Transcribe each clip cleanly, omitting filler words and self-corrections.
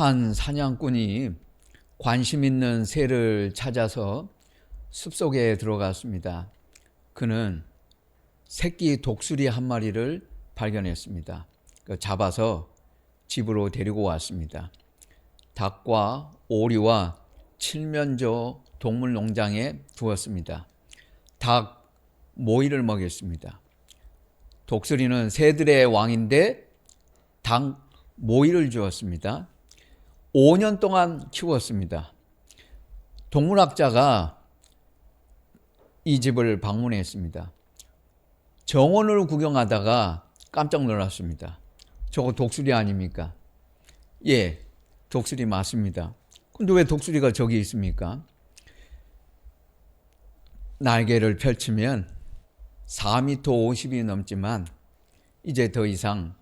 한 사냥꾼이 관심 있는 새를 찾아서 숲속에 들어갔습니다. 그는 새끼 독수리 한 마리를 발견했습니다. 잡아서 집으로 데리고 왔습니다. 닭과 오리와 칠면조 동물농장에 두었습니다. 닭 모이를 먹였습니다. 독수리는 새들의 왕인데 닭 모이를 주었습니다. 5년 동안 키웠습니다. 동물학자가 이 집을 방문했습니다. 정원을 구경하다가 깜짝 놀랐습니다. 저거 독수리 아닙니까? 예, 독수리 맞습니다. 근데 왜 독수리가 저기 있습니까? 날개를 펼치면 4m 50이 넘지만 이제 더 이상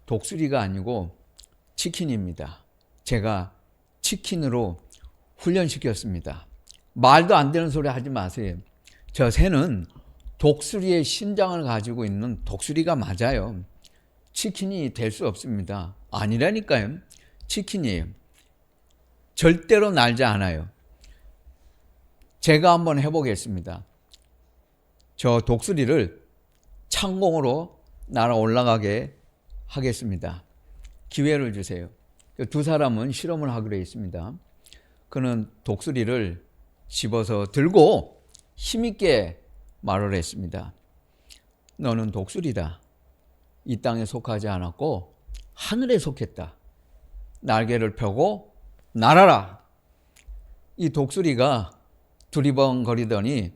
독수리가 아니고 치킨입니다. 제가 치킨으로 훈련시켰습니다. 말도 안 되는 소리 하지 마세요. 저 새는 독수리의 심장을 가지고 있는 독수리가 맞아요. 치킨이 될 수 없습니다. 아니라니까요. 치킨이에요. 절대로 날지 않아요. 제가 한번 해보겠습니다. 저 독수리를 창공으로 날아 올라가게 하겠습니다. 기회를 주세요. 두 사람은 실험을 하기로 했습니다. 그는 독수리를 집어서 들고 힘있게 말을 했습니다. 너는 독수리다. 이 땅에 속하지 않았고 하늘에 속했다. 날개를 펴고 날아라. 이 독수리가 두리번거리더니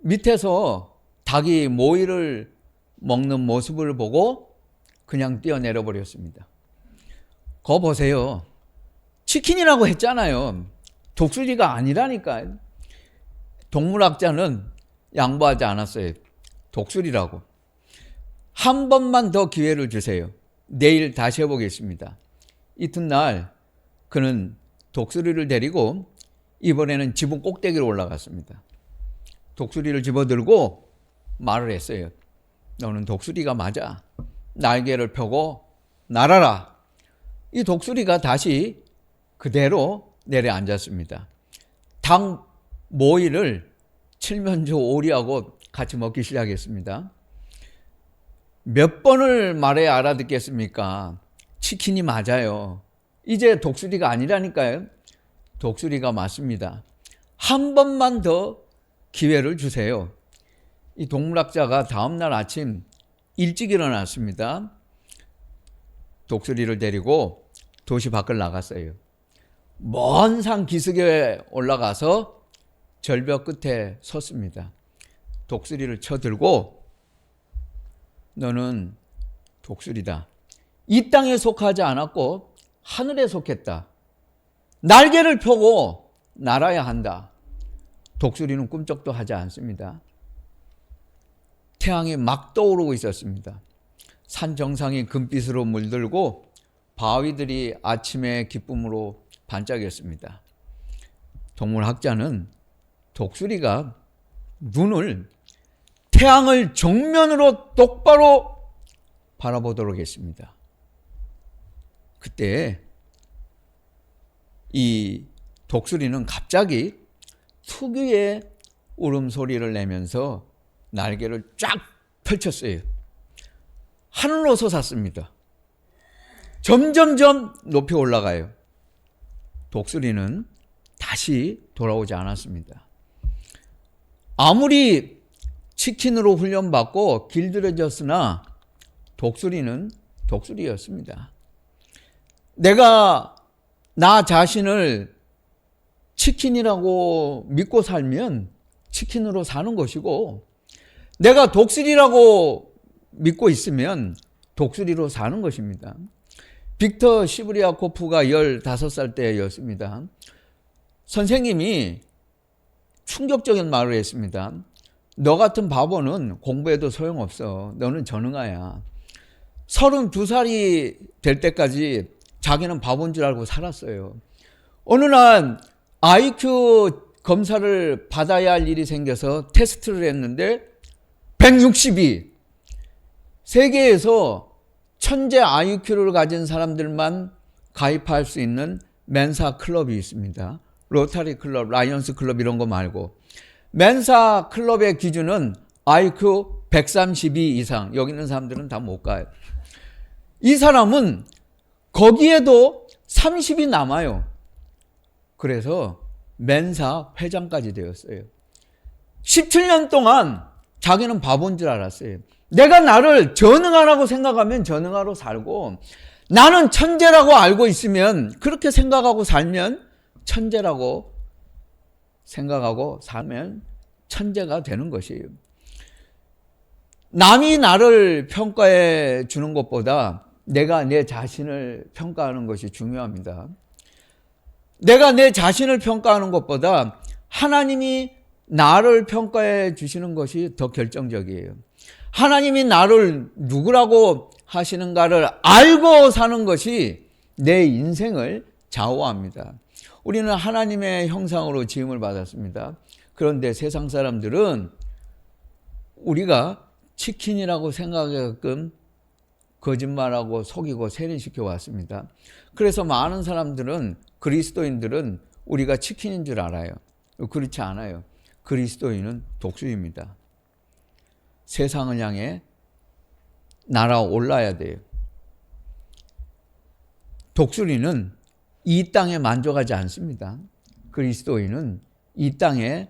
밑에서 닭이 모이를 먹는 모습을 보고 그냥 뛰어내려 버렸습니다. 거 보세요. 치킨이라고 했잖아요. 독수리가 아니라니까요. 동물학자는 양보하지 않았어요. 독수리라고. 한 번만 더 기회를 주세요. 내일 다시 해보겠습니다. 이튿날 그는 독수리를 데리고 이번에는 지붕 꼭대기로 올라갔습니다. 독수리를 집어들고 말을 했어요. 너는 독수리가 맞아. 날개를 펴고 날아라. 이 독수리가 다시 그대로 내려앉았습니다. 닭 모이를 칠면조 오리하고 같이 먹기 시작했습니다. 몇 번을 말해야 알아듣겠습니까? 치킨이 맞아요. 이제 독수리가 아니라니까요. 독수리가 맞습니다. 한 번만 더 기회를 주세요. 이 동물학자가 다음날 아침 일찍 일어났습니다. 독수리를 데리고 도시 밖을 나갔어요. 먼 산 기슭에 올라가서 절벽 끝에 섰습니다. 독수리를 쳐들고 너는 독수리다. 이 땅에 속하지 않았고 하늘에 속했다. 날개를 펴고 날아야 한다. 독수리는 꿈쩍도 하지 않습니다. 태양이 막 떠오르고 있었습니다. 산 정상이 금빛으로 물들고 바위들이 아침의 기쁨으로 반짝였습니다. 동물학자는 독수리가 눈을 태양을 정면으로 똑바로 바라보도록 했습니다. 그때 이 독수리는 갑자기 특유의 울음소리를 내면서 날개를 쫙 펼쳤어요. 하늘로 솟았습니다. 점점점 높이 올라가요. 독수리는 다시 돌아오지 않았습니다. 아무리 치킨으로 훈련받고 길들여졌으나 독수리는 독수리였습니다. 내가 나 자신을 치킨이라고 믿고 살면 치킨으로 사는 것이고 내가 독수리라고 믿고 있으면 독수리로 사는 것입니다. 빅터 시브리아코프가 15살 때였습니다. 선생님이 충격적인 말을 했습니다. 너 같은 바보는 공부해도 소용없어. 너는 전응아야. 32살이 될 때까지 자기는 바보인 줄 알고 살았어요. 어느 날 IQ 검사를 받아야 할 일이 생겨서 테스트를 했는데 162. 세계에서 천재 IQ를 가진 사람들만 가입할 수 있는 멘사 클럽이 있습니다. 로타리 클럽, 라이언스 클럽 이런 거 말고. 멘사 클럽의 기준은 IQ 132 이상. 여기 있는 사람들은 다 못 가요. 이 사람은 거기에도 30이 남아요. 그래서 멘사 회장까지 되었어요. 17년 동안 자기는 바보인 줄 알았어요. 내가 나를 전능하라고 생각하면 전능하로 살고, 나는 천재라고 알고 있으면, 그렇게 생각하고 살면 천재라고 생각하고 살면 천재가 되는 것이에요. 남이 나를 평가해 주는 것보다 내가 내 자신을 평가하는 것이 중요합니다. 내가 내 자신을 평가하는 것보다 하나님이 나를 평가해 주시는 것이 더 결정적이에요. 하나님이 나를 누구라고 하시는가를 알고 사는 것이 내 인생을 좌우합니다. 우리는 하나님의 형상으로 지음을 받았습니다. 그런데 세상 사람들은 우리가 치킨이라고 생각하게끔 거짓말하고 속이고 세뇌시켜 왔습니다. 그래서 많은 사람들은, 그리스도인들은 우리가 치킨인 줄 알아요. 그렇지 않아요. 그리스도인은 독수리입니다. 세상을 향해 날아올라야 돼요. 독수리는 이 땅에 만족하지 않습니다. 그리스도인은 이 땅에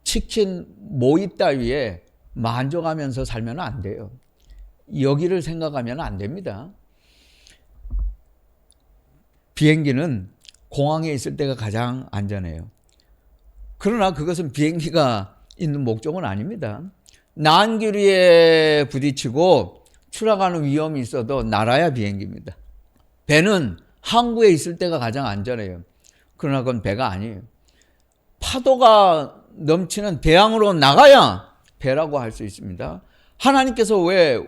치킨 모이 따위에 만족하면서 살면 안 돼요. 여기를 생각하면 안 됩니다. 비행기는 공항에 있을 때가 가장 안전해요. 그러나 그것은 비행기가 있는 목적은 아닙니다. 난기류에 부딪히고 추락하는 위험이 있어도 날아야 비행기입니다. 배는 항구에 있을 때가 가장 안전해요. 그러나 그건 배가 아니에요. 파도가 넘치는 대양으로 나가야 배라고 할 수 있습니다. 하나님께서 왜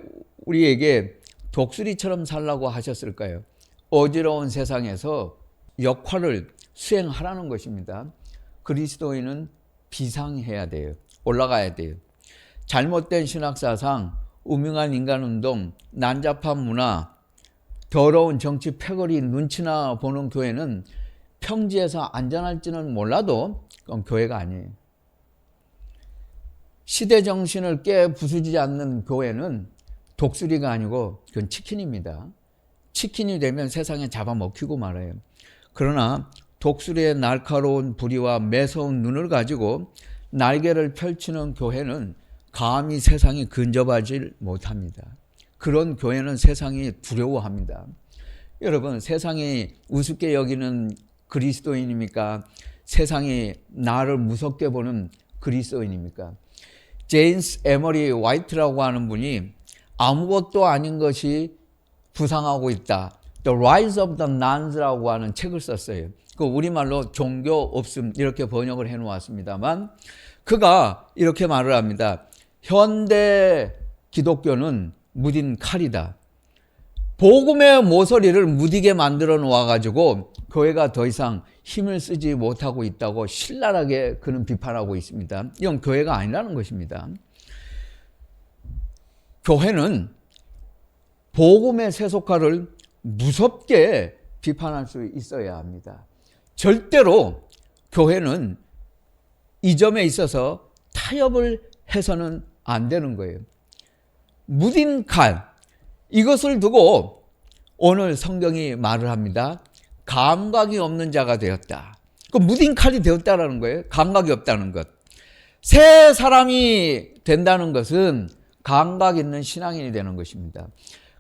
우리에게 독수리처럼 살라고 하셨을까요? 어지러운 세상에서 역할을 수행하라는 것입니다. 그리스도인은 비상해야 돼요. 올라가야 돼요. 잘못된 신학사상, 우명한 인간운동, 난잡한 문화, 더러운 정치 패거리 눈치나 보는 교회는 평지에서 안전할지는 몰라도 그건 교회가 아니에요. 시대 정신을 깨부수지 않는 교회는 독수리가 아니고 그건 치킨입니다. 치킨이 되면 세상에 잡아먹히고 말아요. 그러나 독수리의 날카로운 부리와 매서운 눈을 가지고 날개를 펼치는 교회는 감히 세상이 근접하지 못합니다. 그런 교회는 세상이 두려워합니다. 여러분, 세상이 우습게 여기는 그리스도인입니까? 세상이 나를 무섭게 보는 그리스도인입니까? 제임스 에머리 화이트라고 하는 분이 아무것도 아닌 것이 부상하고 있다. The Rise of the Nuns라고 하는 책을 썼어요. 그 우리말로 종교 없음 이렇게 번역을 해놓았습니다만, 그가 이렇게 말을 합니다. 현대 기독교는 무딘 칼이다. 복음의 모서리를 무디게 만들어 놓아가지고 교회가 더 이상 힘을 쓰지 못하고 있다고 신랄하게 그는 비판하고 있습니다. 이건 교회가 아니라는 것입니다. 교회는 복음의 세속화를 무섭게 비판할 수 있어야 합니다. 절대로 교회는 이 점에 있어서 타협을 해서는 안 되는 거예요. 무딘 칼, 이것을 두고 오늘 성경이 말을 합니다. 감각이 없는 자가 되었다. 그 무딘 칼이 되었다라는 거예요. 감각이 없다는 것. 새 사람이 된다는 것은 감각 있는 신앙인이 되는 것입니다.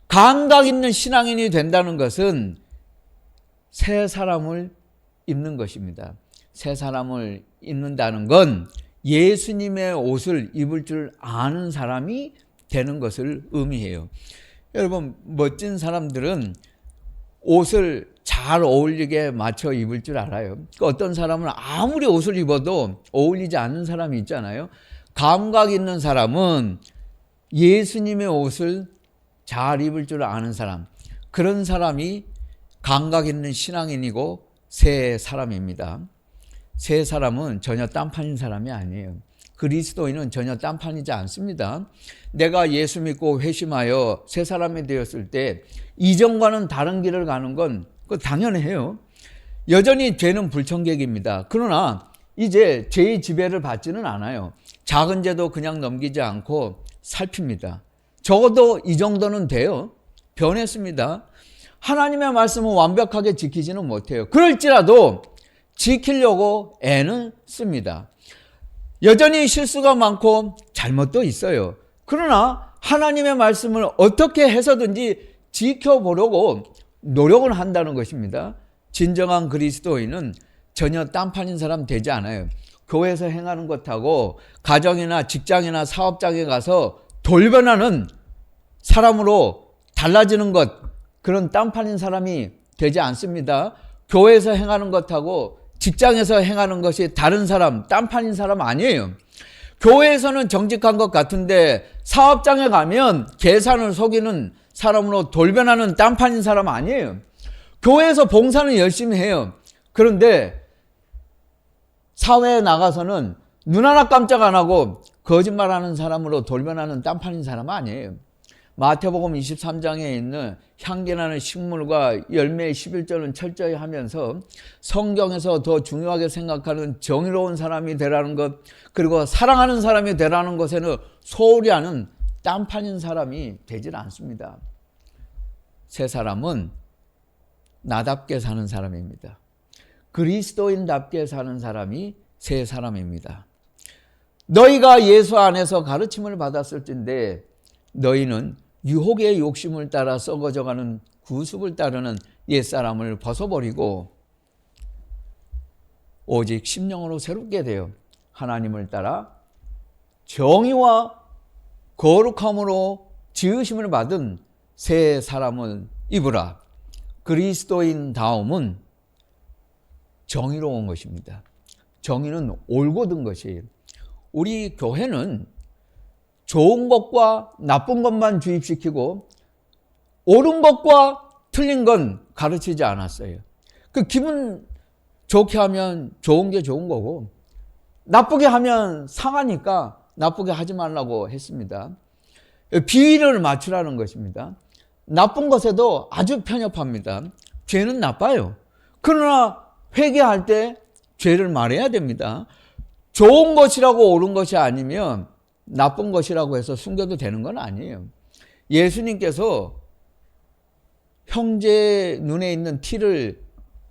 감각 있는 신앙인이 된다는 것은 새 사람을 입는 것입니다. 새 사람을 입는다는 건 예수님의 옷을 입을 줄 아는 사람이 되는 것을 의미해요. 여러분, 멋진 사람들은 옷을 잘 어울리게 맞춰 입을 줄 알아요. 어떤 사람은 아무리 옷을 입어도 어울리지 않는 사람이 있잖아요. 감각 있는 사람은 예수님의 옷을 잘 입을 줄 아는 사람, 그런 사람이 감각 있는 신앙인이고 새 사람입니다. 새 사람은 전혀 딴판인 사람이 아니에요. 그리스도인은 전혀 딴판이지 않습니다. 내가 예수 믿고 회심하여 새 사람이 되었을 때 이전과는 다른 길을 가는 건 그거 당연해요. 여전히 죄는 불청객입니다. 그러나 이제 죄의 지배를 받지는 않아요. 작은 죄도 그냥 넘기지 않고 살핍니다. 적어도 이 정도는 돼요. 변했습니다. 하나님의 말씀은 완벽하게 지키지는 못해요. 그럴지라도 지키려고 애는 씁니다. 여전히 실수가 많고 잘못도 있어요. 그러나 하나님의 말씀을 어떻게 해서든지 지켜보려고 노력을 한다는 것입니다. 진정한 그리스도인은 전혀 딴판인 사람 되지 않아요. 교회에서 행하는 것하고 가정이나 직장이나 사업장에 가서 돌변하는 사람으로 달라지는 것, 그런 딴판인 사람이 되지 않습니다. 교회에서 행하는 것하고 직장에서 행하는 것이 다른 사람, 딴판인 사람 아니에요. 교회에서는 정직한 것 같은데 사업장에 가면 계산을 속이는 사람으로 돌변하는 딴판인 사람 아니에요. 교회에서 봉사는 열심히 해요. 그런데 사회에 나가서는 눈 하나 깜짝 안 하고 거짓말하는 사람으로 돌변하는 딴판인 사람 아니에요. 마태복음 23장에 있는 향기나는 식물과 열매의 11조는 철저히 하면서 성경에서 더 중요하게 생각하는 정의로운 사람이 되라는 것, 그리고 사랑하는 사람이 되라는 것에는 소홀히 하는 딴판인 사람이 되질 않습니다. 새 사람은 나답게 사는 사람입니다. 그리스도인답게 사는 사람이 새 사람입니다. 너희가 예수 안에서 가르침을 받았을진데 너희는 유혹의 욕심을 따라 썩어져가는 구습을 따르는 옛사람을 벗어버리고 오직 심령으로 새롭게 되어 하나님을 따라 정의와 거룩함으로 지으심을 받은 새 사람을 입으라. 그리스도인 다음은 정의로운 것입니다. 정의는 옳고든 것이에요. 우리 교회는 좋은 것과 나쁜 것만 주입시키고 옳은 것과 틀린 건 가르치지 않았어요. 그 기분 좋게 하면 좋은 게 좋은 거고 나쁘게 하면 상하니까 나쁘게 하지 말라고 했습니다. 비위를 맞추라는 것입니다. 나쁜 것에도 아주 편협합니다. 죄는 나빠요. 그러나 회개할 때 죄를 말해야 됩니다. 좋은 것이라고 옳은 것이 아니면 나쁜 것이라고 해서 숨겨도 되는 건 아니에요. 예수님께서 형제 눈에 있는 티를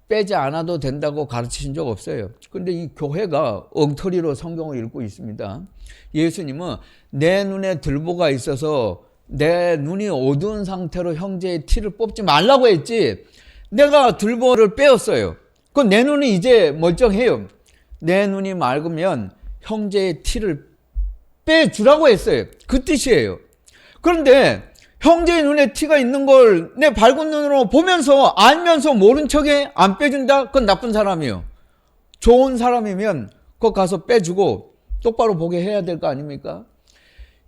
빼지 않아도 된다고 가르치신 적 없어요. 그런데 이 교회가 엉터리로 성경을 읽고 있습니다. 예수님은 내 눈에 들보가 있어서 내 눈이 어두운 상태로 형제의 티를 뽑지 말라고 했지 내가 들보를 빼었어요. 그건 내 눈이 이제 멀쩡해요. 내 눈이 맑으면 형제의 티를 빼주라고 했어요. 그 뜻이에요. 그런데 형제의 눈에 티가 있는 걸 내 밝은 눈으로 보면서 알면서 모른 척에 안 빼준다? 그건 나쁜 사람이에요. 좋은 사람이면 그거 가서 빼주고 똑바로 보게 해야 될 거 아닙니까?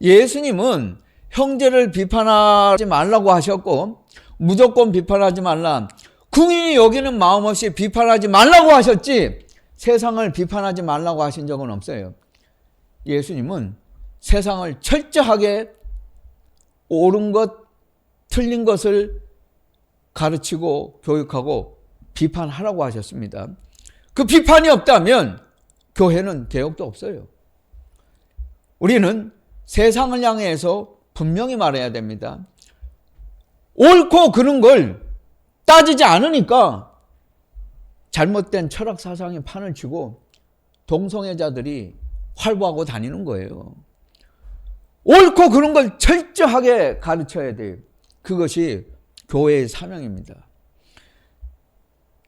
예수님은 형제를 비판하지 말라고 하셨고 무조건 비판하지 말라. 궁인이 여기는 마음 없이 비판하지 말라고 하셨지 세상을 비판하지 말라고 하신 적은 없어요. 예수님은 세상을 철저하게 옳은 것, 틀린 것을 가르치고 교육하고 비판하라고 하셨습니다. 그 비판이 없다면 교회는 개혁도 없어요. 우리는 세상을 향해서 분명히 말해야 됩니다. 옳고 그른 걸 따지지 않으니까 잘못된 철학 사상에 판을 치고 동성애자들이 활보하고 다니는 거예요. 옳고 그런 걸 철저하게 가르쳐야 돼요. 그것이 교회의 사명입니다.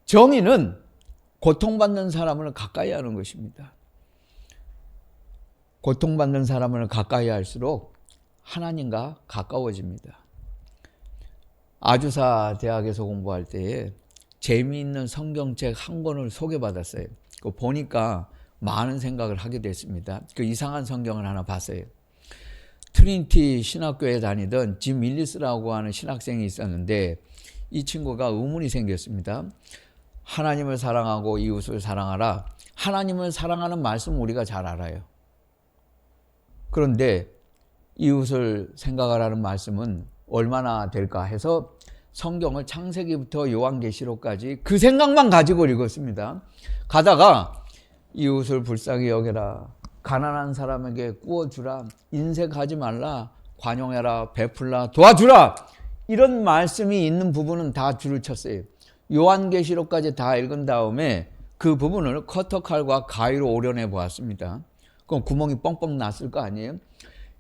정의는 고통받는 사람을 가까이 하는 것입니다. 고통받는 사람을 가까이 할수록 하나님과 가까워집니다. 아주사 대학에서 공부할 때에 재미있는 성경책 한 권을 소개받았어요. 그거 보니까 많은 생각을 하게 됐습니다. 그 이상한 성경을 하나 봤어요. 트리니티 신학교에 다니던 짐 윌리스라고 하는 신학생이 있었는데 이 친구가 의문이 생겼습니다. 하나님을 사랑하고 이웃을 사랑하라. 하나님을 사랑하는 말씀 우리가 잘 알아요. 그런데 이웃을 생각하라는 말씀은 얼마나 될까 해서 성경을 창세기부터 요한계시록까지 그 생각만 가지고 읽었습니다. 가다가 이웃을 불쌍히 여겨라, 가난한 사람에게 구워주라, 인색하지 말라, 관용해라, 베풀라, 도와주라, 이런 말씀이 있는 부분은 다 줄을 쳤어요. 요한계시록까지 다 읽은 다음에 그 부분을 커터칼과 가위로 오려내 보았습니다. 그럼 구멍이 뻥뻥 났을 거 아니에요?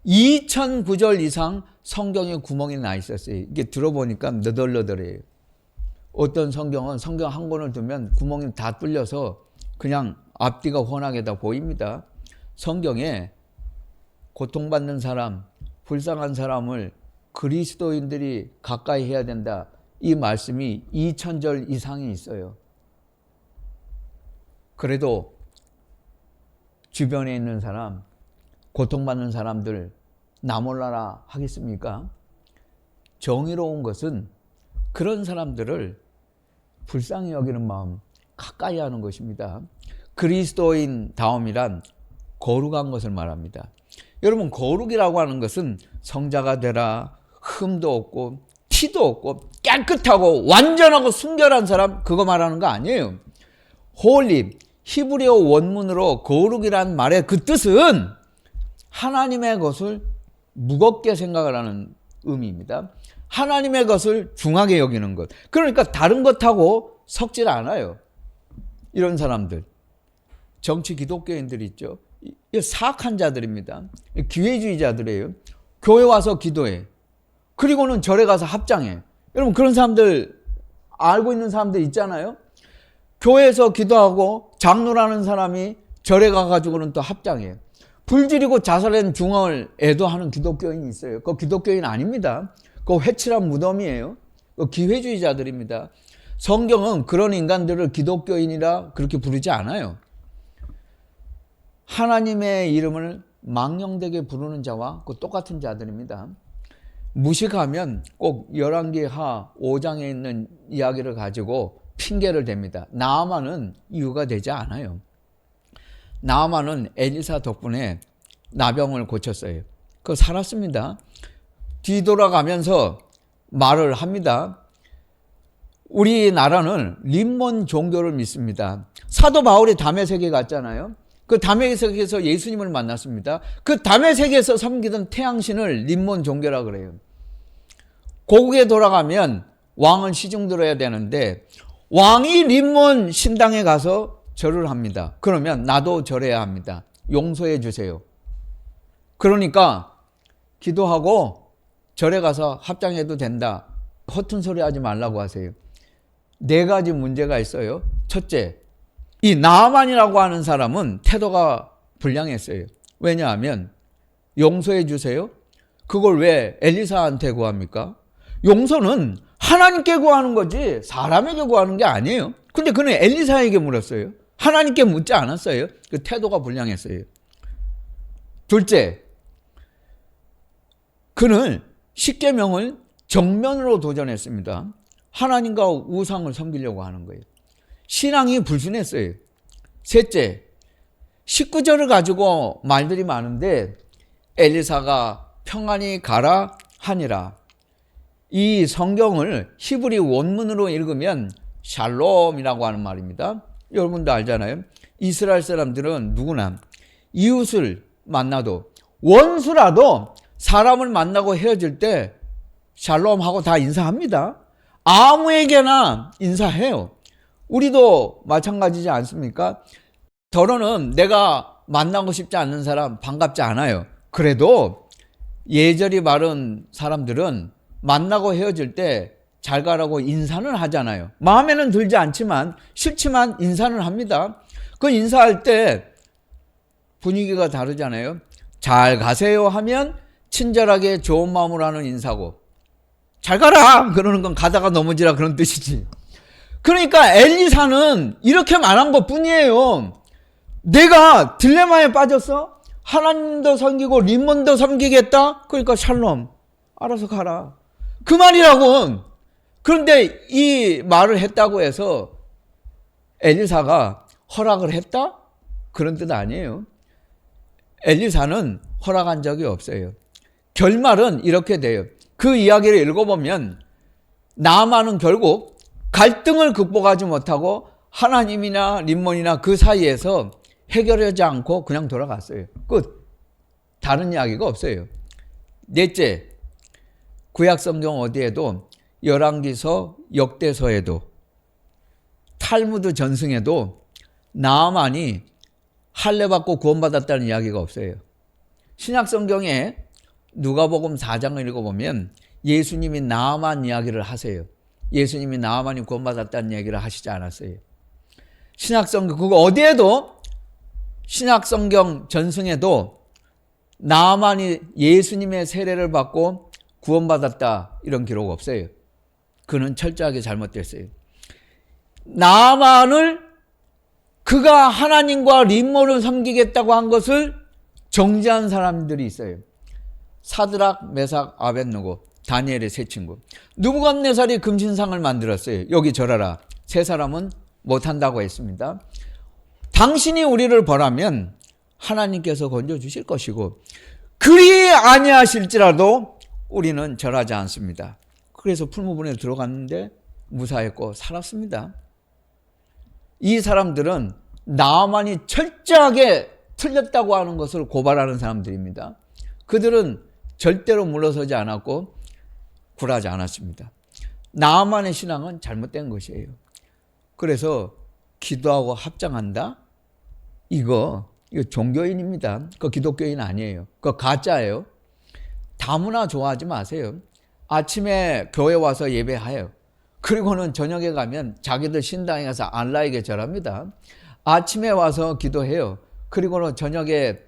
2000구절 이상 성경에 구멍이 나 있었어요. 이게 들어보니까 너덜너덜해요. 어떤 성경은 성경 한 권을 두면 구멍이 다 뚫려서 그냥 앞뒤가 훤하게 다 보입니다. 성경에 고통받는 사람, 불쌍한 사람을 그리스도인들이 가까이 해야 된다, 이 말씀이 2000절 이상이 있어요. 그래도 주변에 있는 사람, 고통받는 사람들 나 몰라라 하겠습니까? 정의로운 것은 그런 사람들을 불쌍히 여기는 마음, 가까이 하는 것입니다. 그리스도인 다움이란 거룩한 것을 말합니다. 여러분, 거룩이라고 하는 것은 성자가 되라, 흠도 없고 티도 없고 깨끗하고 완전하고 순결한 사람, 그거 말하는 거 아니에요. 홀리, 히브리어 원문으로 거룩이란 말의 그 뜻은 하나님의 것을 무겁게 생각을 하는 의미입니다. 하나님의 것을 중하게 여기는 것. 그러니까 다른 것하고 섞질 않아요. 이런 사람들, 정치 기독교인들 있죠. 사악한 자들입니다. 기회주의자들이에요. 교회 와서 기도해. 그리고는 절에 가서 합장해. 여러분, 그런 사람들 알고 있는 사람들 있잖아요. 교회에서 기도하고 장로라는 사람이 절에 가가지고는 또 합장해. 불지르고 자살한 중얼 애도하는 기독교인이 있어요. 그거 기독교인 아닙니다. 그거 회칠한 무덤이에요. 그거 기회주의자들입니다. 성경은 그런 인간들을 기독교인이라 그렇게 부르지 않아요. 하나님의 이름을 망령되게 부르는 자와 그 똑같은 자들입니다. 무식하면 꼭 열왕기하 5장에 있는 이야기를 가지고 핑계를 댑니다. 나아만은 이유가 되지 않아요. 나아만은 엘리사 덕분에 나병을 고쳤어요. 그거 살았습니다. 뒤돌아가면서 말을 합니다. 우리나라는 림몬 종교를 믿습니다. 사도 바울이 다메섹에 갔잖아요. 그 다메섹에서 예수님을 만났습니다. 그 다메섹에서 섬기던 태양신을 림몬 종교라 그래요. 고국에 돌아가면 왕은 시중 들어야 되는데 왕이 림몬 신당에 가서 절을 합니다. 그러면 나도 절해야 합니다. 용서해 주세요. 그러니까 기도하고 절에 가서 합장해도 된다. 허튼 소리 하지 말라고 하세요. 4가지 문제가 있어요. 첫째, 이 나아만이라고 하는 사람은 태도가 불량했어요. 왜냐하면 용서해 주세요? 그걸 왜 엘리사한테 구합니까? 용서는 하나님께 구하는 거지 사람에게 구하는 게 아니에요. 근데 그는 엘리사에게 물었어요. 하나님께 묻지 않았어요. 그 태도가 불량했어요. 둘째, 그는 십계명을 정면으로 도전했습니다. 하나님과 우상을 섬기려고 하는 거예요. 신앙이 불순했어요. 셋째, 19절을 가지고 말들이 많은데 엘리사가 평안히 가라 하니라. 이 성경을 히브리 원문으로 읽으면 샬롬이라고 하는 말입니다. 여러분도 알잖아요. 이스라엘 사람들은 누구나 이웃을 만나도, 원수라도 사람을 만나고 헤어질 때 샬롬하고 다 인사합니다. 아무에게나 인사해요. 우리도 마찬가지지 않습니까? 더러는 내가 만나고 싶지 않는 사람 반갑지 않아요. 그래도 예절이 바른 사람들은 만나고 헤어질 때 잘 가라고 인사는 하잖아요. 마음에는 들지 않지만 싫지만 인사는 합니다. 그 인사할 때 분위기가 다르잖아요. 잘 가세요 하면 친절하게 좋은 마음으로 하는 인사고, 잘 가라 그러는 건 가다가 넘어지라 그런 뜻이지. 그러니까 엘리사는 이렇게 말한 것 뿐이에요. 내가 딜레마에 빠졌어? 하나님도 섬기고 림몬도 섬기겠다? 그러니까 샬롬, 알아서 가라, 그 말이라고. 그런데 이 말을 했다고 해서 엘리사가 허락을 했다? 그런 뜻 아니에요. 엘리사는 허락한 적이 없어요. 결말은 이렇게 돼요. 그 이야기를 읽어보면 나아만은 결국 갈등을 극복하지 못하고 하나님이나 림몬이나 그 사이에서 해결하지 않고 그냥 돌아갔어요. 끝. 다른 이야기가 없어요. 넷째, 구약성경 어디에도 열왕기서, 역대서에도, 탈무드 전승에도 나아만이 할례받고 구원받았다는 이야기가 없어요. 신약성경에 누가복음 4장을 읽어보면 예수님이 나아만 이야기를 하세요. 예수님이 나아만이 구원받았다는 이야기를 하시지 않았어요. 신약성경 그거 어디에도, 신약성경 전승에도 나아만이 예수님의 세례를 받고 구원받았다 이런 기록 없어요. 그는 철저하게 잘못됐어요. 나아만을 그가 하나님과 림몬을 섬기겠다고 한 것을 정죄한 사람들이 있어요. 사드락, 메삭, 아벳느고, 다니엘의 세 친구. 느부갓네살이 금신상을 만들었어요. 여기 절하라. 세 사람은 못한다고 했습니다. 당신이 우리를 벌하면 하나님께서 건져주실 것이고 그리 아니하실지라도 우리는 절하지 않습니다. 그래서 풀무분에 들어갔는데 무사했고 살았습니다. 이 사람들은 나아만이 철저하게 틀렸다고 하는 것을 고발하는 사람들입니다. 그들은 절대로 물러서지 않았고 굴하지 않았습니다. 나아만의 신앙은 잘못된 것이에요. 그래서 기도하고 합장한다? 이거 종교인입니다. 그 기독교인 아니에요. 그거 가짜예요. 다문화 좋아하지 마세요. 아침에 교회 와서 예배해요. 그리고는 저녁에 가면 자기들 신당에 가서 알라에게 절합니다. 아침에 와서 기도해요. 그리고는 저녁에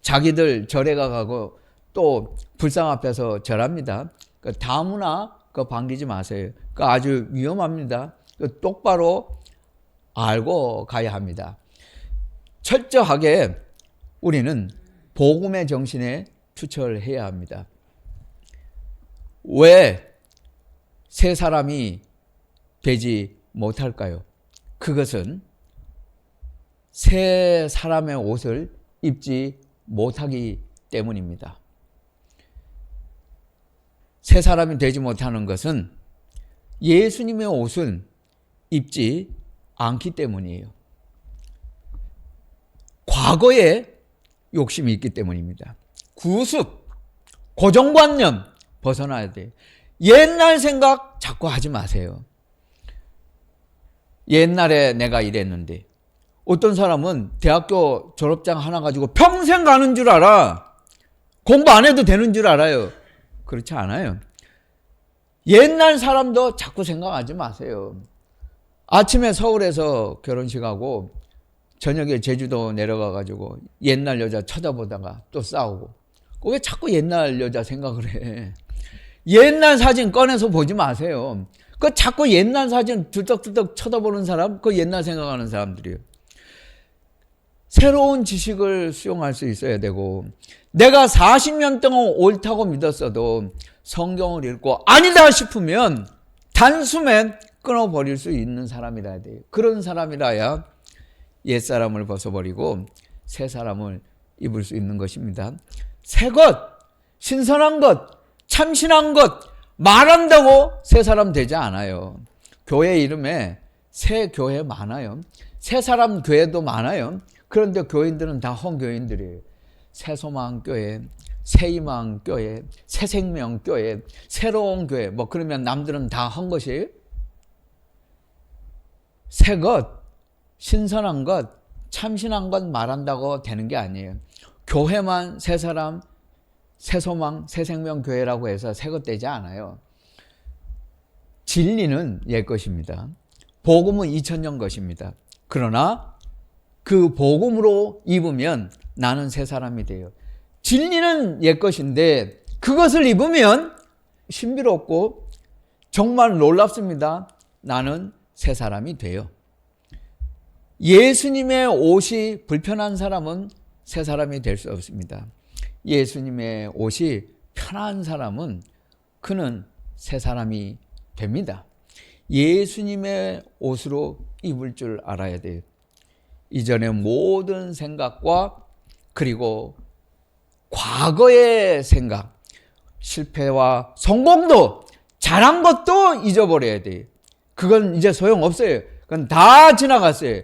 자기들 절에 가고 또 불상 앞에서 절합니다. 그 다문화 그거 반기지 마세요. 그 아주 위험합니다. 그 똑바로 알고 가야 합니다. 철저하게 우리는 복음의 정신에 투철해야 합니다. 왜 세 사람이 되지 못할까요? 그것은 세 사람의 옷을 입지 못하기 때문입니다. 세 사람이 되지 못하는 것은 예수님의 옷을 입지 않기 때문이에요. 과거에 욕심이 있기 때문입니다. 구습, 고정관념 벗어나야 돼요. 옛날 생각 자꾸 하지 마세요. 옛날에 내가 이랬는데 어떤 사람은 대학교 졸업장 하나 가지고 평생 가는 줄 알아. 공부 안 해도 되는 줄 알아요. 그렇지 않아요. 옛날 사람도 자꾸 생각하지 마세요. 아침에 서울에서 결혼식하고 저녁에 제주도 내려가 가지고 옛날 여자 쳐다보다가 또 싸우고. 왜 자꾸 옛날 여자 생각을 해? 옛날 사진 꺼내서 보지 마세요. 그 자꾸 옛날 사진 들떡들떡 쳐다보는 사람, 그 옛날 생각하는 사람들이에요. 새로운 지식을 수용할 수 있어야 되고, 내가 40년 동안 옳다고 믿었어도 성경을 읽고 아니다 싶으면 단숨에 끊어버릴 수 있는 사람이라야 돼요. 그런 사람이라야 옛사람을 벗어버리고 새 사람을 입을 수 있는 것입니다. 새 것, 신선한 것, 참신한 것 말한다고 새 사람 되지 않아요. 교회 이름에 새 교회 많아요. 새 사람 교회도 많아요. 그런데 교인들은 다 헛교인들이에요. 새소망교회, 새희망교회, 새생명교회, 새로운 교회 뭐 그러면 남들은 다 한 것이에요. 새 것, 신선한 것, 참신한 것 말한다고 되는 게 아니에요. 교회만 새 사람, 새소망, 새생명교회라고 해서 새 것 되지 않아요. 진리는 옛 것입니다. 복음은 2000년 것입니다. 그러나 그 복음으로 입으면 나는 새 사람이 돼요. 진리는 옛 것인데 그것을 입으면 신비롭고 정말 놀랍습니다. 나는 새 사람이 돼요. 예수님의 옷이 불편한 사람은 새 사람이 될 수 없습니다. 예수님의 옷이 편한 사람은 그는 새 사람이 됩니다. 예수님의 옷으로 입을 줄 알아야 돼요. 이전의 모든 생각과 그리고 과거의 생각, 실패와 성공도 잘한 것도 잊어버려야 돼요. 그건 이제 소용없어요. 그건 다 지나갔어요.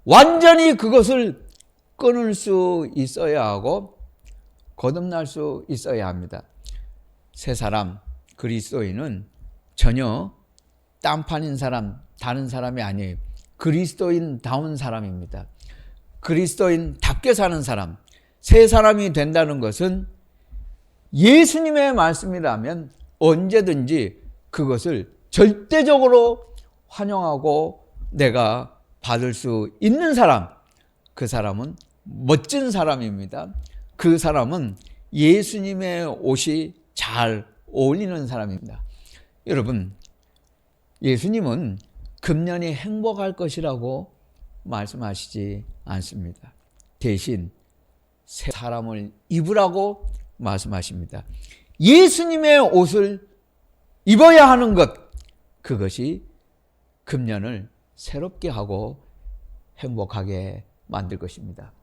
완전히 그것을 끊을 수 있어야 하고 거듭날 수 있어야 합니다. 새 사람, 그리스도인은 전혀 딴판인 사람, 다른 사람이 아니에요. 그리스도인다운 사람입니다. 그리스도인답게 사는 사람, 새 사람이 된다는 것은 예수님의 말씀이라면 언제든지 그것을 절대적으로 환영하고 내가 받을 수 있는 사람, 그 사람은 멋진 사람입니다. 그 사람은 예수님의 옷이 잘 어울리는 사람입니다. 여러분, 예수님은 금년이 행복할 것이라고 말씀하시지 않습니다. 대신 새 사람을 입으라고 말씀하십니다. 예수님의 옷을 입어야 하는 것, 그것이 금년을 새롭게 하고 행복하게 만들 것입니다.